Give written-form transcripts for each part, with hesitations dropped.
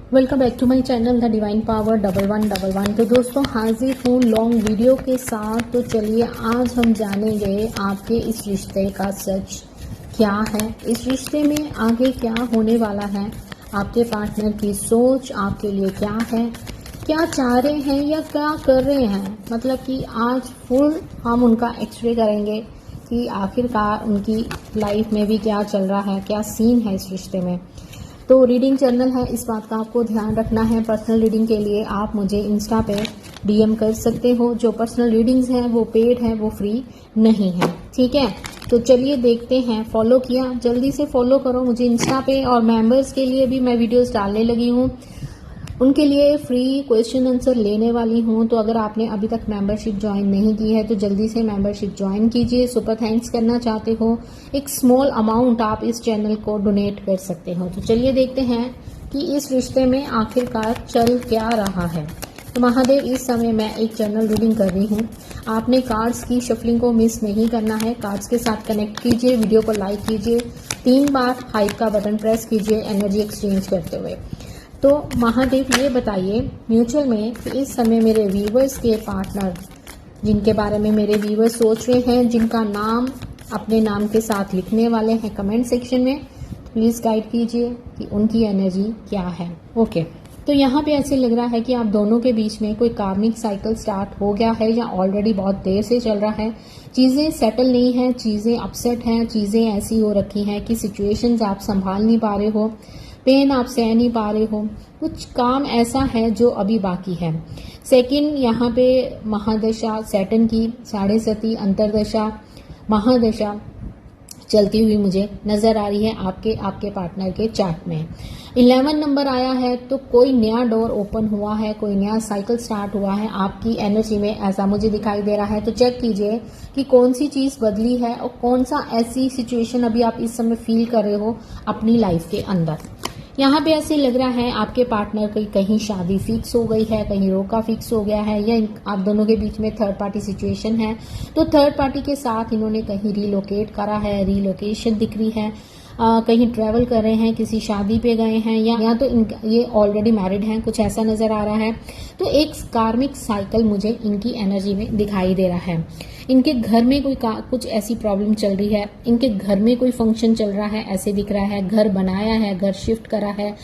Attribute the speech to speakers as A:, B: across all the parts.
A: Welcome back to my channel the divine power 1111। तो दोस्तों हाजिर हूँ लॉन्ग वीडियो के साथ। तो चलिए आज हम जानेंगे आपके इस रिश्ते का सच क्या है, इस रिश्ते में आगे क्या होने वाला है, आपके पार्टनर की सोच आपके लिए क्या है, क्या चाह रहे हैं या क्या कर रहे हैं। मतलब कि आज फुल हम उनका एक्सरे करेंगे कि आखिरकार उनकी लाइफ में भी क्या चल रहा है, क्या सीन है इस रिश्ते में। तो रीडिंग चैनल है, इस बात का आपको ध्यान रखना है। पर्सनल रीडिंग के लिए आप मुझे इंस्टा पे डीएम कर सकते हो। जो पर्सनल रीडिंग्स हैं वो पेड है, वो फ्री नहीं है, ठीक है। तो चलिए देखते हैं। फॉलो किया, जल्दी से फॉलो करो मुझे इंस्टा पे। और मेंबर्स के लिए भी मैं वीडियोस डालने लगी हूँ, उनके लिए फ्री क्वेश्चन आंसर लेने वाली हूँ। तो अगर आपने अभी तक मेंबरशिप ज्वाइन नहीं की है तो जल्दी से मेंबरशिप ज्वाइन कीजिए। सुपर थैंक्स करना चाहते हो, एक स्मॉल अमाउंट आप इस चैनल को डोनेट कर सकते हो। तो चलिए देखते हैं कि इस रिश्ते में आखिरकार चल क्या रहा है। तो महादेव, इस समय मैं एक जनरल रीडिंग कर रही हूँ। आपने कार्ड्स की शफलिंग को मिस नहीं करना है। कार्ड्स के साथ कनेक्ट कीजिए, वीडियो को लाइक कीजिए, 3 बार हाइप का बटन प्रेस कीजिए एनर्जी एक्सचेंज करते हुए। तो महादेव ये बताइए म्यूचुअल में कि इस समय मेरे व्यूवर्स के पार्टनर, जिनके बारे में मेरे व्यूवर्स सोच रहे हैं, जिनका नाम अपने नाम के साथ लिखने वाले हैं कमेंट सेक्शन में, प्लीज़ गाइड कीजिए कि उनकी एनर्जी क्या है। ओके, तो यहाँ पे ऐसे लग रहा है कि आप दोनों के बीच में कोई कार्मिक साइकिल स्टार्ट हो गया है या ऑलरेडी बहुत देर से चल रहा है। चीज़ें सेटल नहीं हैं, चीज़ें अपसेट हैं, चीज़ें ऐसी हो रखी हैं कि सिचुएशंस आप संभाल नहीं पा रहे हो, पेन आप सह नहीं पा रहे हो, कुछ काम ऐसा है जो अभी बाकी है। सेकंड, यहाँ पे महादशा सैटर्न की 7.5 अंतरदशा महादशा चलती हुई मुझे नजर आ रही है आपके पार्टनर के चार्ट में। 11 नंबर आया है, तो कोई नया डोर ओपन हुआ है, कोई नया साइकिल स्टार्ट हुआ है आपकी एनर्जी में, ऐसा मुझे दिखाई दे रहा है। तो चेक कीजिए कि कौन सी चीज़ बदली है और कौन सा ऐसी सिचुएशन अभी आप इस समय फील कर रहे हो अपनी लाइफ के अंदर। यहाँ पे ऐसे लग रहा है आपके पार्टनर की कहीं शादी फिक्स हो गई है, कहीं रोका फिक्स हो गया है, या आप दोनों के बीच में थर्ड पार्टी सिचुएशन है। तो थर्ड पार्टी के साथ इन्होंने कहीं रिलोकेट करा है, रिलोकेशन दिख रही है, कहीं ट्रैवल कर रहे हैं, किसी शादी पे गए हैं, या तो ये ऑलरेडी मैरिड हैं, कुछ ऐसा नजर आ रहा है। तो एक कार्मिक साइकिल मुझे इनकी एनर्जी में दिखाई दे रहा है। इनके घर में कुछ ऐसी प्रॉब्लम चल रही है, इनके घर में कोई फंक्शन चल रहा है ऐसे दिख रहा है, घर बनाया है, घर शिफ्ट करा है,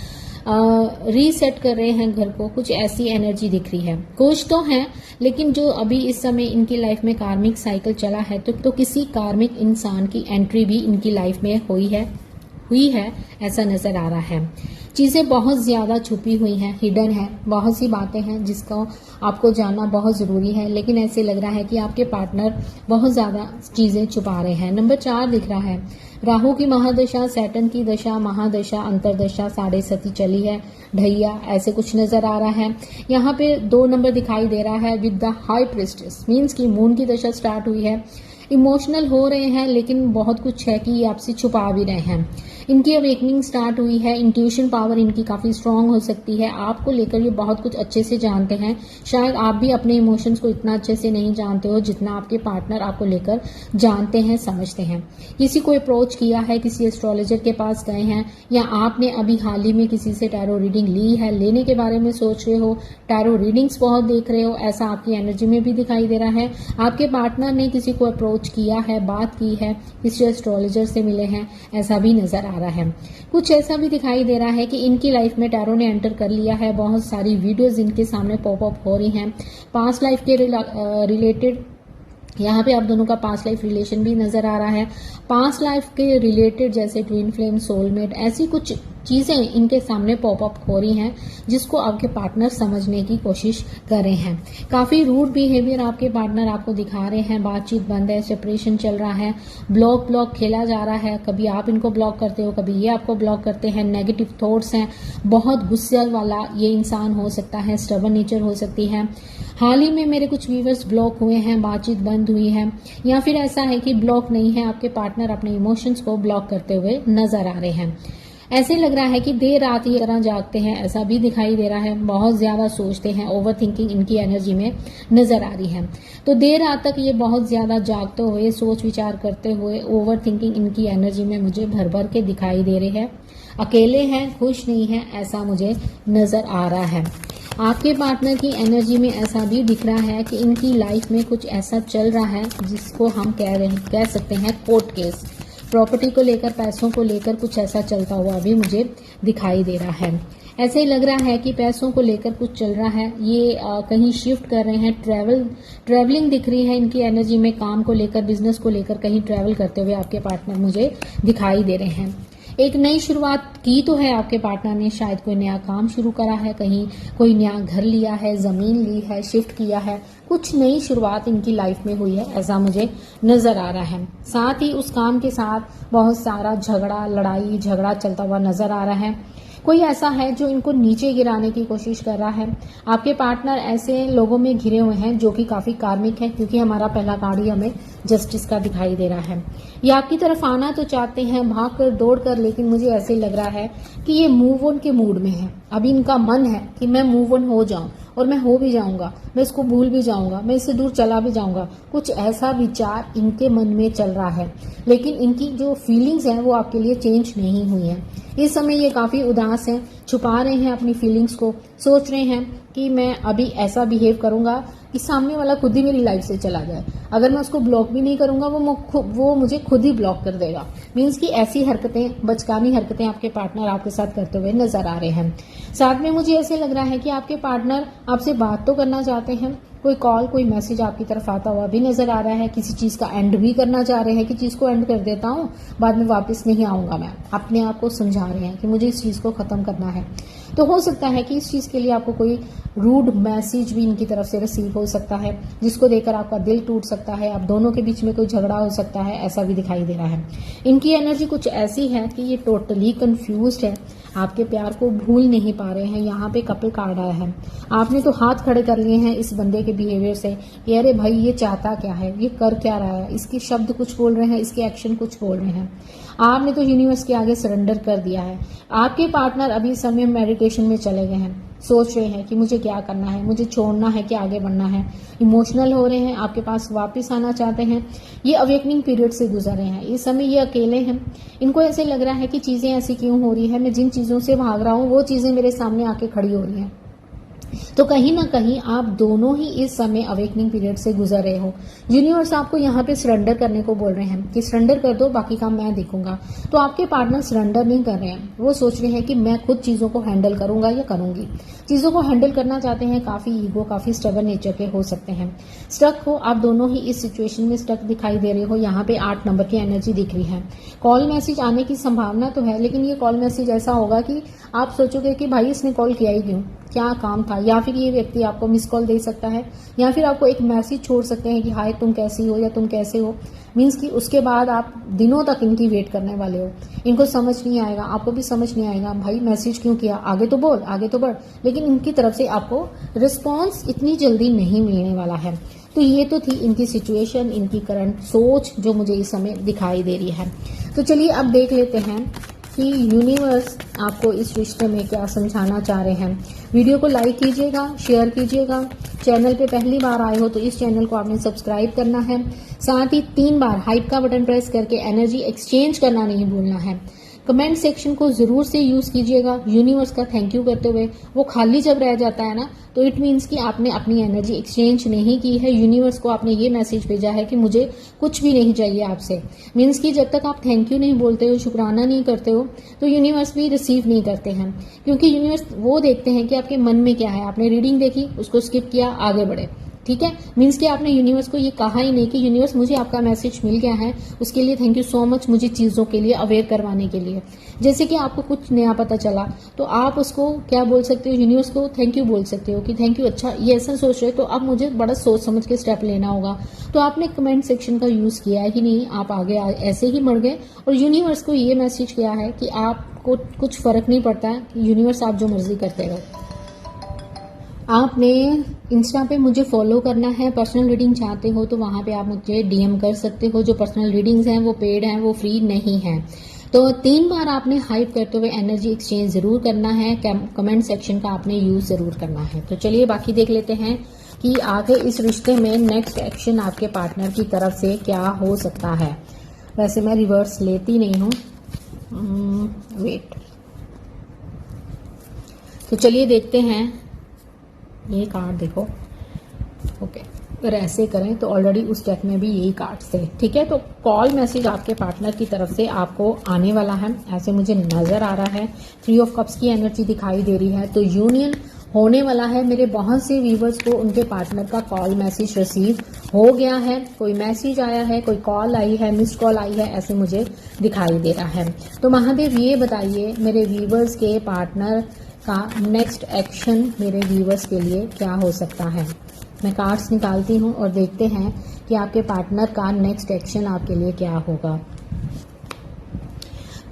A: रीसेट कर रहे हैं घर को, कुछ ऐसी एनर्जी दिख रही है। खुश तो हैं, लेकिन जो अभी इस समय इनकी लाइफ में कार्मिक साइकिल चला है तो किसी कार्मिक इंसान की एंट्री भी इनकी लाइफ में हुई है ऐसा नजर आ रहा है। चीज़ें बहुत ज़्यादा छुपी हुई हैं, हिडन है, बहुत सी बातें हैं जिसको आपको जानना बहुत ज़रूरी है। लेकिन ऐसे लग रहा है कि आपके पार्टनर बहुत ज़्यादा चीज़ें छुपा रहे हैं। नंबर 4 दिख रहा है, राहु की महादशा, सैटर्न की दशा, महादशा, अंतरदशा 7.5 चली है, ढैया ऐसे कुछ नजर आ रहा है। यहाँ पे 2 नंबर दिखाई दे रहा है with the high priestess, means की मून की दशा स्टार्ट हुई है। इमोशनल हो रहे हैं, लेकिन बहुत कुछ है कि ये आपसे छुपा भी रहे हैं। इनकी अवेकनिंग स्टार्ट हुई है, इंट्यूशन पावर इनकी काफ़ी स्ट्रांग हो सकती है, आपको लेकर ये बहुत कुछ अच्छे से जानते हैं। शायद आप भी अपने इमोशंस को इतना अच्छे से नहीं जानते हो जितना आपके पार्टनर आपको लेकर जानते हैं, समझते हैं। किसी को अप्रोच किया है, किसी एस्ट्रोलॉजर के पास गए हैं, या आपने अभी हाल ही में किसी से टैरो रीडिंग ली है, लेने के बारे में सोच रहे हो, टैरो रीडिंग्स बहुत देख रहे हो, ऐसा आपकी एनर्जी में भी दिखाई दे रहा है। आपके पार्टनर ने किसी को अप्रोच किया है, बात की है, किसी एस्ट्रोलॉजर से मिले हैं, ऐसा भी नजर आ रहा है। कुछ ऐसा भी दिखाई दे रहा है कि इनकी लाइफ में टैरो ने एंटर कर लिया है। बहुत सारी वीडियोस इनके सामने पॉप अप हो रही हैं पास्ट लाइफ के रिलेटेड। यहाँ पे आप दोनों का पास्ट लाइफ रिलेशन भी नजर आ रहा है। पास्ट लाइफ के रिलेटेड जैसे ट्विन फ्लेम, सोलमेट, ऐसी कुछ चीजें इनके सामने पॉप अप हो रही हैं जिसको आपके पार्टनर समझने की कोशिश कर रहे हैं। काफी रूड बिहेवियर आपके पार्टनर आपको दिखा रहे हैं, बातचीत बंद है, सेपरेशन चल रहा है, ब्लॉक खेला जा रहा है। कभी आप इनको ब्लॉक करते हो, कभी ये आपको ब्लॉक करते हैं। नेगेटिव थॉट्स हैं, बहुत गुस्से वाला ये इंसान हो सकता है, स्टबर्न नेचर हो सकती है। हाल ही में मेरे कुछ व्यूवर्स ब्लॉक हुए हैं, बातचीत बंद हुई है, या फिर ऐसा है कि ब्लॉक नहीं है, आपके पार्टनर अपने इमोशंस को ब्लॉक करते हुए नजर आ रहे हैं। ऐसे लग रहा है कि देर रात ये तरह जागते हैं, ऐसा भी दिखाई दे रहा है। बहुत ज्यादा सोचते हैं, ओवर थिंकिंग इनकी एनर्जी में नजर आ रही है। तो देर रात तक ये बहुत ज्यादा जागते हुए, सोच विचार करते हुए, ओवर थिंकिंग इनकी एनर्जी में मुझे भर भर के दिखाई दे रही है। अकेले हैं, खुश नहीं है, ऐसा मुझे नजर आ रहा है। आपके पार्टनर की एनर्जी में ऐसा भी दिख रहा है कि इनकी लाइफ में कुछ ऐसा चल रहा है जिसको हम कह सकते हैं कोर्ट केस। प्रॉपर्टी को लेकर, पैसों को लेकर कुछ ऐसा चलता हुआ भी मुझे दिखाई दे रहा है। ऐसे ही लग रहा है कि पैसों को लेकर कुछ चल रहा है, ये कहीं शिफ्ट कर रहे हैं, ट्रैवलिंग दिख रही है इनकी एनर्जी में, काम को लेकर, बिजनेस को लेकर कहीं ट्रैवल करते हुए आपके पार्टनर मुझे दिखाई दे रहे हैं। एक नई शुरुआत की तो है आपके पार्टनर ने, शायद कोई नया काम शुरू करा है, कहीं कोई नया घर लिया है, जमीन ली है, शिफ्ट किया है, कुछ नई शुरुआत इनकी लाइफ में हुई है, ऐसा मुझे नजर आ रहा है। साथ ही उस काम के साथ बहुत सारा लड़ाई झगड़ा चलता हुआ नजर आ रहा है। कोई ऐसा है जो इनको नीचे गिराने की कोशिश कर रहा है। आपके पार्टनर ऐसे लोगों में घिरे हुए हैं जो कि काफी कार्मिक है, क्योंकि हमारा पहला कार्ड ही हमें जस्टिस का दिखाई दे रहा है। ये आपकी तरफ आना तो चाहते हैं, भाग कर दौड़ कर, लेकिन मुझे ऐसे लग रहा है कि ये मूव ऑन के मूड में है। अभी इनका मन है कि मैं मूव ऑन हो जाऊं, और मैं हो भी जाऊंगा, मैं इसको भूल भी जाऊंगा, मैं इससे दूर चला भी जाऊंगा। कुछ ऐसा विचार इनके मन में चल रहा है, लेकिन इनकी जो फीलिंग्स हैं वो आपके लिए चेंज नहीं हुई हैं। इस समय ये काफी उदास हैं, छुपा रहे हैं अपनी फीलिंग्स को, सोच रहे हैं कि मैं अभी ऐसा बिहेव करूंगा कि सामने वाला खुद ही मेरी लाइफ से चला जाए। अगर मैं उसको ब्लॉक भी नहीं करूंगा वो मुझे खुद ही ब्लॉक कर देगा। मीन्स की ऐसी हरकतें, बचकानी हरकतें आपके पार्टनर आपके साथ करते हुए नजर आ रहे हैं। साथ में मुझे ऐसे लग रहा है कि आपके पार्टनर आपसे बात तो करना चाहते हैं, कोई कॉल, कोई मैसेज आपकी तरफ आता हुआ भी नजर आ रहा है, किसी चीज का एंड भी करना चाह रहे हैं कि चीज को एंड कर देता हूं, बाद में वापस नहीं आऊंगा। मैं अपने आप को समझा रहे हैं कि मुझे इस चीज को खत्म करना है। तो हो सकता है कि इस चीज के लिए आपको कोई रूड मैसेज भी इनकी तरफ से रिसीव हो सकता है, जिसको देकर आपका दिल टूट सकता है, आप दोनों के बीच में कोई झगड़ा हो सकता है, ऐसा भी दिखाई दे रहा है। इनकी एनर्जी कुछ ऐसी है कि ये टोटली कंफ्यूज्ड है, आपके प्यार को भूल नहीं पा रहे हैं। यहाँ पे कपल कार्ड आया है, आपने तो हाथ खड़े कर लिए हैं इस बंदे के बिहेवियर से कि अरे भाई ये चाहता क्या है, ये कर क्या रहा है, इसके शब्द कुछ बोल रहे हैं, इसके एक्शन कुछ बोल रहे हैं। आपने तो यूनिवर्स के आगे सरेंडर कर दिया है। आपके पार्टनर अभी समय मेडिटेशन में चले गए हैं, सोच रहे हैं कि मुझे क्या करना है, मुझे छोड़ना है कि आगे बढ़ना है। इमोशनल हो रहे हैं, आपके पास वापस आना चाहते हैं। ये अवेकनिंग पीरियड से गुजर रहे हैं, इस समय ये अकेले हैं। इनको ऐसे लग रहा है कि चीजें ऐसी क्यों हो रही है, मैं जिन चीजों से भाग रहा हूँ वो चीजें मेरे सामने आके खड़ी हो रही हैं। तो कहीं ना कहीं आप दोनों ही इस समय अवेकनिंग पीरियड से गुजर रहे हो। यूनिवर्स आपको यहाँ पे सरेंडर करने को बोल रहे हैं कि सरेंडर कर दो, बाकी काम मैं देखूंगा। तो आपके पार्टनर सरेंडर नहीं कर रहे हैं, वो सोच रहे हैं कि मैं खुद चीजों को हैंडल करूंगा या करूंगी। चीजों को हैंडल करना चाहते हैं, काफी ईगो, काफी स्टबर्न नेचर के हो सकते हैं। स्टक हो, आप दोनों ही इस सिचुएशन में स्टक दिखाई दे रहे हो। यहाँ पे 8 नंबर की एनर्जी दिख रही है। कॉल मैसेज आने की संभावना तो है, लेकिन ये कॉल मैसेज ऐसा होगा कि आप सोचोगे कि भाई इसने कॉल किया ही क्यों, क्या काम था, या फिर ये व्यक्ति आपको मिस कॉल दे सकता है, या फिर आपको एक मैसेज छोड़ सकते हैं कि हाय तुम कैसी हो या तुम कैसे हो। मीन्स कि उसके बाद आप दिनों तक इनकी वेट करने वाले हो। इनको समझ नहीं आएगा, आपको भी समझ नहीं आएगा, भाई मैसेज क्यों किया, आगे तो बोल, आगे तो बढ़। लेकिन इनकी तरफ से आपको रिस्पॉन्स इतनी जल्दी नहीं मिलने वाला है। तो ये तो थी इनकी सिचुएशन, इनकी करंट सोच जो मुझे इस समय दिखाई दे रही है। तो चलिए अब देख लेते हैं कि यूनिवर्स आपको इस रिश्ते में क्या समझाना चाह रहे हैं। वीडियो को लाइक कीजिएगा, शेयर कीजिएगा। चैनल पे पहली बार आए हो तो इस चैनल को आपने सब्सक्राइब करना है। साथ ही 3 बार हाइप का बटन प्रेस करके एनर्जी एक्सचेंज करना नहीं भूलना है। कमेंट सेक्शन को जरूर से यूज कीजिएगा यूनिवर्स का थैंक यू करते हुए। वो खाली जब रह जाता है ना, तो इट मीन्स कि आपने अपनी एनर्जी एक्सचेंज नहीं की है। यूनिवर्स को आपने ये मैसेज भेजा है कि मुझे कुछ भी नहीं चाहिए आपसे। मीन्स कि जब तक आप थैंक यू नहीं बोलते हो, शुक्राना नहीं करते हो, तो यूनिवर्स भी रिसीव नहीं करते हैं। क्योंकि यूनिवर्स वो देखते हैं कि आपके मन में क्या है। आपने रीडिंग देखी, उसको स्किप किया, आगे बढ़े, ठीक है। मीन्स कि आपने यूनिवर्स को ये कहा ही नहीं कि यूनिवर्स मुझे आपका मैसेज मिल गया है, उसके लिए थैंक यू सो मच, मुझे चीजों के लिए अवेयर करवाने के लिए। जैसे कि आपको कुछ नया पता चला तो आप उसको क्या बोल सकते हो, यूनिवर्स को थैंक यू बोल सकते हो कि थैंक यू, अच्छा ये ऐसा सोच रहे हो तो अब मुझे बड़ा सोच समझ के स्टेप लेना होगा। तो आपने कमेंट सेक्शन का यूज किया ही नहीं, आप आगे ऐसे ही बढ़ गए और यूनिवर्स को ये मैसेज किया है कि आपको कुछ फर्क नहीं पड़ता है, यूनिवर्स आप जो मर्जी करते रहो। आपने इंस्टा पे मुझे फॉलो करना है। पर्सनल रीडिंग चाहते हो तो वहाँ पे आप मुझे डीएम कर सकते हो। जो पर्सनल रीडिंग्स हैं वो पेड हैं, वो फ्री नहीं है। तो 3 बार आपने हाइप करते हुए एनर्जी एक्सचेंज जरूर करना है। कमेंट सेक्शन का आपने यूज जरूर करना है। तो चलिए बाकी देख लेते हैं कि आगे इस रिश्ते में नेक्स्ट एक्शन आपके पार्टनर की तरफ से क्या हो सकता है। वैसे मैं रिवर्स लेती नहीं हूँ, वेट, तो चलिए देखते हैं, ये कार्ड देखो। ओके, अगर ऐसे करें तो ऑलरेडी उस डेक में भी यही कार्ड्स थे, ठीक है। तो कॉल मैसेज आपके पार्टनर की तरफ से आपको आने वाला है, ऐसे मुझे नज़र आ रहा है। 3 ऑफ कप्स की एनर्जी दिखाई दे रही है, तो यूनियन होने वाला है। मेरे बहुत से व्यूवर्स को उनके पार्टनर का कॉल मैसेज रिसीव हो गया है, कोई मैसेज आया है, कोई कॉल आई है, मिस्ड कॉल आई है, ऐसे मुझे दिखाई दे रहा है। तो महादेव ये बताइए मेरे व्यूवर्स के पार्टनर का नेक्स्ट एक्शन मेरे व्यूवर्स के लिए क्या हो सकता है। मैं कार्ड्स निकालती हूँ और देखते हैं कि आपके पार्टनर का नेक्स्ट एक्शन आपके लिए क्या होगा।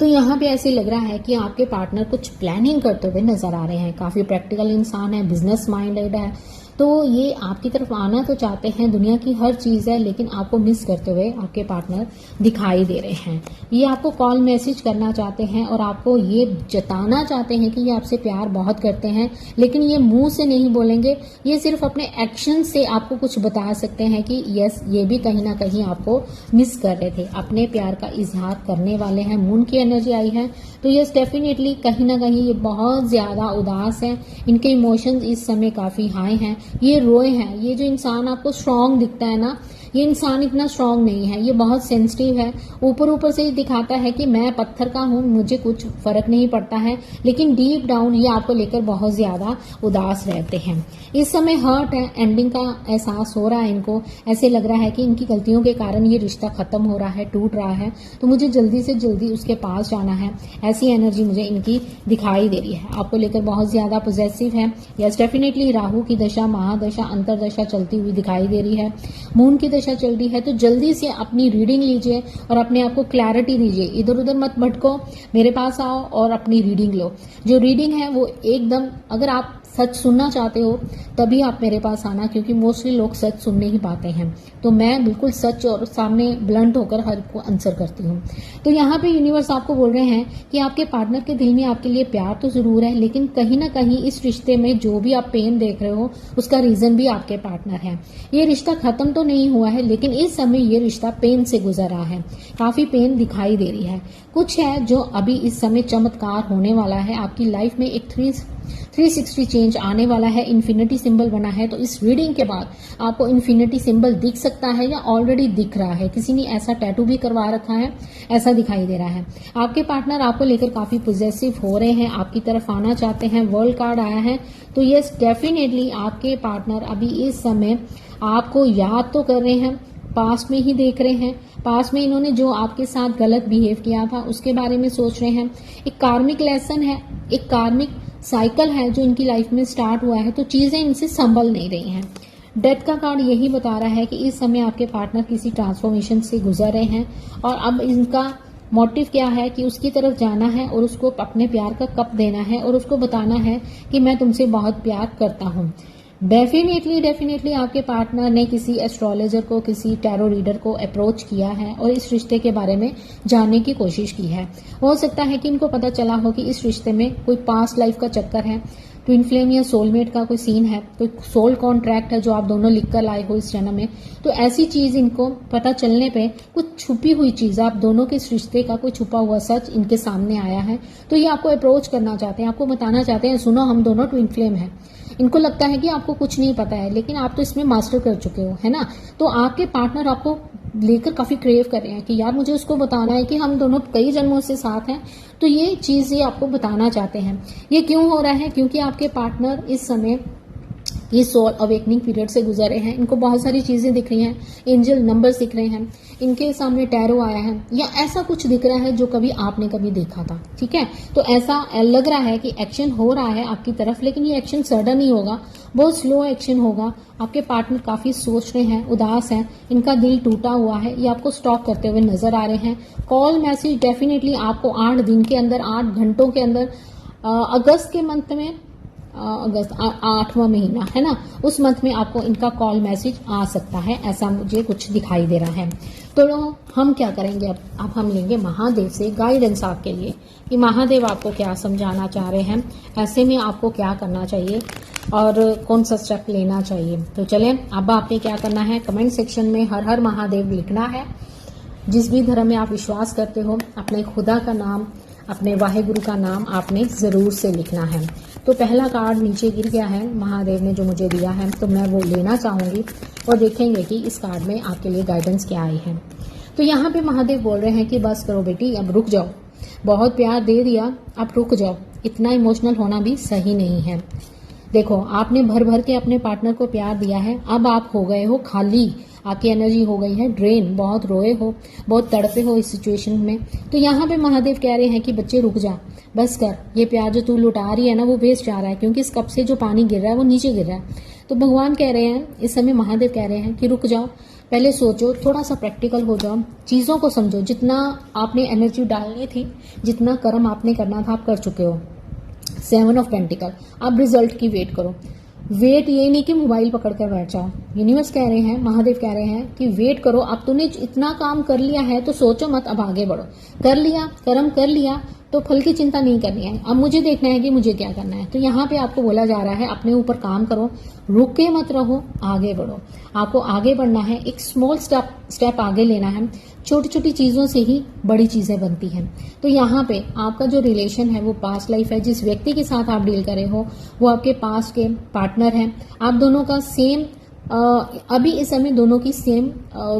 A: तो यहाँ पे ऐसे लग रहा है कि आपके पार्टनर कुछ प्लानिंग करते हुए नजर आ रहे हैं। काफ़ी प्रैक्टिकल इंसान है, बिजनेस माइंडेड है, तो ये आपकी तरफ आना तो चाहते हैं, दुनिया की हर चीज़ है, लेकिन आपको मिस करते हुए आपके पार्टनर दिखाई दे रहे हैं। ये आपको कॉल मैसेज करना चाहते हैं और आपको ये जताना चाहते हैं कि ये आपसे प्यार बहुत करते हैं, लेकिन ये मुंह से नहीं बोलेंगे, ये सिर्फ अपने एक्शन से आपको कुछ बता सकते हैं कि यस, ये भी कहीं ना कहीं आपको मिस कर रहे थे, अपने प्यार का इजहार करने वाले हैं। मून की एनर्जी आई है, तो यस डेफिनेटली कहीं ना कहीं ये बहुत ज़्यादा उदास हैं, इनके इमोशंस इस समय काफ़ी हाई हैं, ये रोए हैं। ये जो इंसान आपको स्ट्रांग दिखता है ना, ये इंसान इतना स्ट्रांग नहीं है, ये बहुत सेंसिटिव है। ऊपर से दिखाता है कि मैं पत्थर का हूँ, मुझे कुछ फर्क नहीं पड़ता है, लेकिन डीप डाउन ये आपको लेकर बहुत ज्यादा उदास रहते हैं। इस समय हर्ट है, एंडिंग का एहसास हो रहा है इनको। ऐसे लग रहा है कि इनकी गलतियों के कारण ये रिश्ता खत्म हो रहा है, टूट रहा है, तो मुझे जल्दी से जल्दी उसके पास जाना है, ऐसी एनर्जी मुझे इनकी दिखाई दे रही है। आपको लेकर बहुत ज्यादा पॉजिटिव है। यस डेफिनेटली राहु की दशा, महादशा, अंतरदशा चलती हुई दिखाई दे रही है, मून की दशा चल रही है। तो जल्दी से अपनी रीडिंग लीजिए और अपने आप को क्लैरिटी दीजिए, इधर उधर मत भटको, मेरे पास आओ और अपनी रीडिंग लो। जो रीडिंग है वो एकदम, अगर आप सच सुनना चाहते हो तभी आप मेरे पास आना, क्योंकि मोस्टली लोग सच सुनने ही पाते हैं, तो मैं बिल्कुल सच और सामने ब्लंट होकर हर को आंसर करती हूँ। तो यहाँ पे यूनिवर्स आपको बोल रहे हैं कि आपके पार्टनर के दिल में आपके लिए प्यार तो जरूर है, लेकिन कहीं ना कहीं इस रिश्ते में जो भी आप पेन देख रहे हो उसका रीजन भी आपके पार्टनर है। ये रिश्ता खत्म तो नहीं हुआ है, लेकिन इस समय ये रिश्ता पेन से गुजर रहा है, काफी पेन दिखाई दे रही है। कुछ है जो अभी इस समय चमत्कार होने वाला है आपकी लाइफ में, एक 360 चेंज आने वाला है, इन्फिनिटी सिंबल बना है। तो इस रीडिंग के बाद आपको इन्फिनिटी सिंबल दिख सकता है या ऑलरेडी दिख रहा है, किसी ने ऐसा टैटू भी करवा रखा है, ऐसा दिखाई दे रहा है। आपके पार्टनर आपको लेकर काफी पॉजिटिव हो रहे हैं, आपकी तरफ आना चाहते हैं। वर्ल्ड कार्ड आया है, तो यस डेफिनेटली आपके पार्टनर अभी इस समय आपको याद तो कर रहे हैं, पास में ही देख रहे हैं, पास में इन्होंने जो आपके साथ गलत बिहेव किया था उसके बारे में सोच रहे हैं। एक कार्मिक लेसन है, एक कार्मिक साइकिल है जो इनकी लाइफ में स्टार्ट हुआ है, तो चीजें इनसे संभल नहीं रही हैं। डेथ का कार्ड यही बता रहा है कि इस समय आपके पार्टनर किसी ट्रांसफॉर्मेशन से गुजर रहे हैं और अब इनका मोटिव क्या है कि उसकी तरफ जाना है और उसको अपने प्यार का कप देना है और उसको बताना है कि मैं तुमसे बहुत प्यार करता हूँ। डेफिनेटली आपके पार्टनर ने किसी एस्ट्रोलॉजर को, किसी टैरो रीडर को अप्रोच किया है और इस रिश्ते के बारे में जानने की कोशिश की है। हो सकता है कि इनको पता चला हो कि इस रिश्ते में कोई पास्ट लाइफ का चक्कर है, ट्विन फ्लेम या सोलमेट का कोई सीन है, कोई सोल कॉन्ट्रैक्ट है जो आप दोनों लिख कर लाए हो इस जन्म में। तो ऐसी चीज इनको पता चलने पे कुछ छुपी हुई चीज, आप दोनों के इस रिश्ते का कोई छुपा हुआ सच इनके सामने आया है, तो ये आपको अप्रोच करना चाहते हैं, आपको बताना चाहते हैं सुनो हम दोनों ट्विन फ्लेम हैं। इनको लगता है कि आपको कुछ नहीं पता है, लेकिन आप तो इसमें मास्टर कर चुके हो, है ना। तो आपके पार्टनर आपको लेकर काफी क्रेव कर रहे हैं कि यार मुझे उसको बताना है कि हम दोनों कई जन्मों से साथ हैं, तो ये चीज ये आपको बताना चाहते हैं। ये क्यों हो रहा है? क्योंकि आपके पार्टनर इस समय ये सोल अवेकनिंग पीरियड से गुजर रहे हैं, इनको बहुत सारी चीजें दिख रही हैं, एंजल नंबर्स दिख रहे हैं, इनके सामने टैरो आया है या ऐसा कुछ दिख रहा है जो कभी आपने कभी देखा था, ठीक है। तो ऐसा लग रहा है कि एक्शन हो रहा है आपकी तरफ, लेकिन ये एक्शन सडन ही होगा, बहुत स्लो एक्शन होगा। आपके पार्टनर काफी सोच रहे हैं, उदास हैं, इनका दिल टूटा हुआ है, ये आपको स्टॉक करते हुए नजर आ रहे हैं। कॉल मैसेज डेफिनेटली आपको 8 दिन के अंदर, 8 घंटों के अंदर, अगस्त के मंथ में, अगस्त 8वां महीना है ना, उस मंथ में आपको इनका कॉल मैसेज आ सकता है, ऐसा मुझे कुछ दिखाई दे रहा है। तो हम क्या करेंगे अब हम लेंगे महादेव से गाइडेंस आपके लिए कि महादेव आपको क्या समझाना चाह रहे हैं, ऐसे में आपको क्या करना चाहिए और कौन सा स्टेप लेना चाहिए। तो चलें, अब आपने क्या करना है, कमेंट सेक्शन में हर हर महादेव लिखना है। जिस भी धर्म में आप विश्वास करते हो, अपने खुदा का नाम, अपने वाहेगुरु का नाम आपने जरूर से लिखना है। तो पहला कार्ड नीचे गिर गया है महादेव ने जो मुझे दिया है, तो मैं वो लेना चाहूँगी और देखेंगे कि इस कार्ड में आपके लिए गाइडेंस क्या आई है। तो यहाँ पे महादेव बोल रहे हैं कि बस करो बेटी, अब रुक जाओ, बहुत प्यार दे दिया, अब रुक जाओ, इतना इमोशनल होना भी सही नहीं है। देखो, आपने भर भर के अपने पार्टनर को प्यार दिया है, अब आप हो गए हो खाली, आपकी एनर्जी हो गई है ड्रेन, बहुत रोए हो, बहुत तड़पे हो इस सिचुएशन में। तो यहाँ पे महादेव कह रहे हैं कि बच्चे रुक जा, बस कर, ये प्यार जो तू लुटा रही है ना वो वेस्ट जा रहा है, क्योंकि इस कप से जो पानी गिर रहा है वो नीचे गिर रहा है। तो भगवान कह रहे हैं, इस समय महादेव कह रहे हैं कि रुक जाओ, पहले सोचो, थोड़ा सा प्रैक्टिकल हो जाओ, चीज़ों को समझो, जितना आपने एनर्जी डालनी थी, जितना कर्म आपने करना था आप कर चुके हो। 7 ऑफ पेंटिकल, अब रिजल्ट की वेट करो। वेट ये नहीं कि मोबाइल पकड़ कर बैठ जाओ। यूनिवर्स कह रहे हैं, महादेव कह रहे हैं कि वेट करो, अब तूने इतना काम कर लिया है तो सोचो मत, अब आगे बढ़ो। कर लिया, कर्म कर लिया, तो फल की चिंता नहीं करनी है, अब मुझे देखना है कि मुझे क्या करना है। तो यहाँ पे आपको बोला जा रहा है अपने ऊपर काम करो, रुके मत रहो, आगे बढ़ो। आपको आगे बढ़ना है, एक स्मॉल स्टेप आगे लेना है। छोटी छोटी चीज़ों से ही बड़ी चीज़ें बनती हैं। तो यहाँ पे आपका जो रिलेशन है वो पास्ट लाइफ है, जिस व्यक्ति के साथ आप डील कर रहे हो वो आपके पास्ट के पार्टनर हैं। आप दोनों का सेम अभी इस समय दोनों की सेम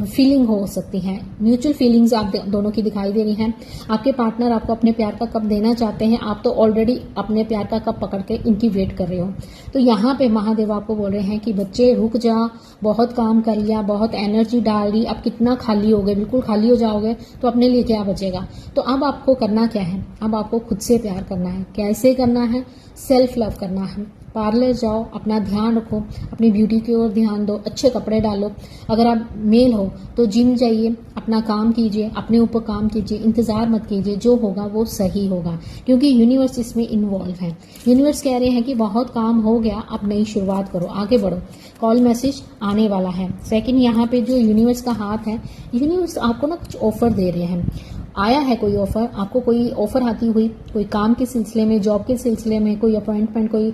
A: फीलिंग हो सकती है, म्यूचुअल फीलिंग्स आप दोनों की दिखाई दे रही हैं। आपके पार्टनर आपको अपने प्यार का कप देना चाहते हैं, आप तो ऑलरेडी अपने प्यार का कप पकड़ के इनकी वेट कर रहे हो। तो यहाँ पे महादेव आपको बोल रहे हैं कि बच्चे रुक जा, बहुत काम कर लिया, बहुत एनर्जी डाल दी, अब कितना खाली हो गए, बिल्कुल खाली हो जाओगे तो अपने लिए क्या बचेगा। तो अब आपको करना क्या है, अब आपको खुद से प्यार करना है। कैसे करना है, सेल्फ लव करना है। पार्लर जाओ, अपना ध्यान रखो, अपनी ब्यूटी की ओर ध्यान दो, अच्छे कपड़े डालो। अगर आप मेल हो तो जिम जाइए, अपना काम कीजिए, अपने ऊपर काम कीजिए, इंतजार मत कीजिए, जो होगा वो सही होगा, क्योंकि यूनिवर्स इसमें इन्वॉल्व है। यूनिवर्स कह रहे हैं कि बहुत काम हो गया, अब नई शुरुआत करो, आगे बढ़ो। कॉल मैसेज आने वाला है। सेकंड, यहाँ पे जो यूनिवर्स का हाथ है, यूनिवर्स आपको ना कुछ ऑफर दे रहे हैं। आया है कोई ऑफर, आपको कोई ऑफर आती हुई, कोई काम के सिलसिले में, जॉब के सिलसिले में, कोई अपॉइंटमेंट, कोई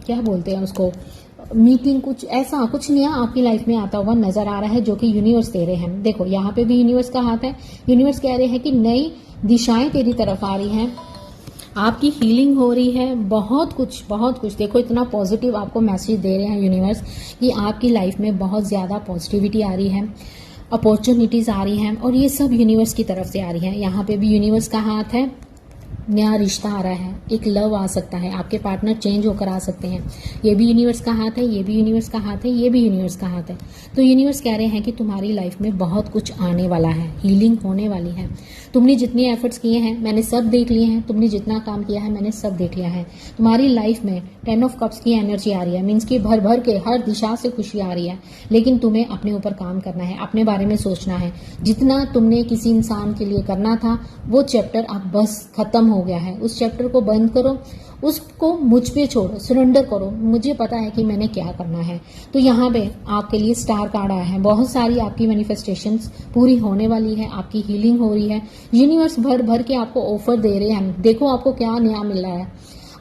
A: क्या बोलते हैं उसको, मीटिंग, कुछ ऐसा कुछ नया आपकी लाइफ में आता हुआ नजर आ रहा है, जो कि यूनिवर्स दे रहे हैं। देखो, यहाँ पे भी यूनिवर्स का हाथ है। यूनिवर्स कह रहे हैं कि नई दिशाएं तेरी तरफ आ रही हैं, आपकी हीलिंग हो रही है, बहुत कुछ। देखो, इतना पॉजिटिव आपको मैसेज दे रहे हैं यूनिवर्स कि आपकी लाइफ में बहुत ज़्यादा पॉजिटिविटी आ रही है, अपॉर्चुनिटीज़ आ रही हैं, और ये सब यूनिवर्स की तरफ से आ रही है। यहाँ पे भी यूनिवर्स का हाथ है, नया रिश्ता आ रहा है, एक लव आ सकता है, आपके पार्टनर चेंज होकर आ सकते हैं। ये भी यूनिवर्स का हाथ है, ये भी यूनिवर्स का हाथ है, ये भी यूनिवर्स का हाथ है। तो यूनिवर्स कह रहे हैं कि तुम्हारी लाइफ में बहुत कुछ आने वाला है, हीलिंग होने वाली है। तुमने जितने एफर्ट्स किए हैं मैंने सब देख लिए हैं, तुमने जितना काम किया है मैंने सब देख लिया है। तुम्हारी लाइफ में 10 ऑफ कप्स की एनर्जी आ रही है, मीन्स कि भर भर के हर दिशा से खुशी आ रही है। लेकिन तुम्हें अपने ऊपर काम करना है, अपने बारे में सोचना है। जितना तुमने किसी इंसान के लिए करना था वो चैप्टर अब बस खत्म हो गया है, उस चैप्टर को बंद करो, उसको मुझ पे छोड़ो, सरेंडर करो, मुझे पता है कि मैंने क्या करना है। तो यहाँ पे आपके लिए स्टार कार्ड आया है, बहुत सारी आपकी मैनिफेस्टेशंस पूरी होने वाली है, आपकी हीलिंग हो रही है। यूनिवर्स भर भर के आपको ऑफर दे रहे हैं। देखो आपको क्या नया मिल रहा है,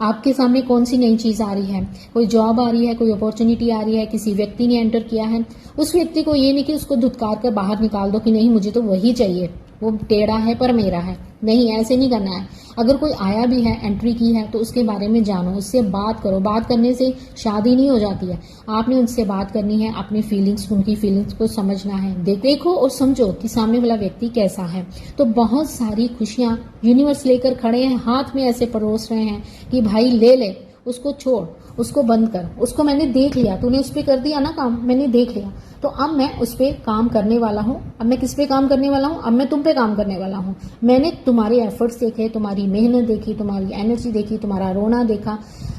A: आपके सामने कौन सी नई चीज आ रही है, कोई जॉब आ रही है, कोई अपॉर्चुनिटी आ रही है, किसी व्यक्ति ने एंटर किया है। उस व्यक्ति को ये नहीं कि उसको धुतकार कर बाहर निकाल दो कि नहीं मुझे तो वही चाहिए, वो टेढ़ा है पर मेरा है, नहीं, ऐसे नहीं करना है। अगर कोई आया भी है, एंट्री की है, तो उसके बारे में जानो, उससे बात करो। बात करने से शादी नहीं हो जाती है, आपने उनसे बात करनी है, अपनी फीलिंग्स, उनकी फीलिंग्स को समझना है। देखो और समझो कि सामने वाला व्यक्ति कैसा है। तो बहुत सारी खुशियां यूनिवर्स लेकर खड़े हैं, हाथ में ऐसे परोस रहे हैं कि भाई ले, उसको छोड़, उसको बंद कर, उसको मैंने देख लिया, तूने उस पर कर दिया ना काम, मैंने देख लिया, तो अब मैं उस पर काम करने वाला हूँ। अब मैं किस पे काम करने वाला हूँ, अब मैं तुम पे काम करने वाला हूँ। मैंने तुम्हारे एफर्ट्स देखे, तुम्हारी मेहनत देखी, तुम्हारी एनर्जी देखी, तुम्हारा रोना देखा,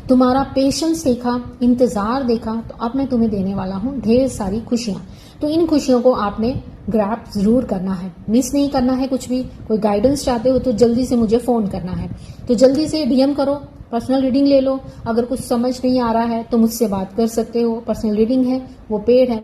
A: तुम्हारा पेशेंस देखा, इंतजार देखा, तो अब मैं तुम्हें देने वाला हूँ ढेर सारी खुशियाँ। तो इन खुशियों को आपने ग्रैब जरूर करना है, मिस नहीं करना है कुछ भी। कोई गाइडेंस चाहते हो तो जल्दी से मुझे फोन करना है, तो जल्दी से डीएम करो, पर्सनल रीडिंग ले लो। अगर कुछ समझ नहीं आ रहा है तो मुझसे बात कर सकते हो, पर्सनल रीडिंग है वो पेड है।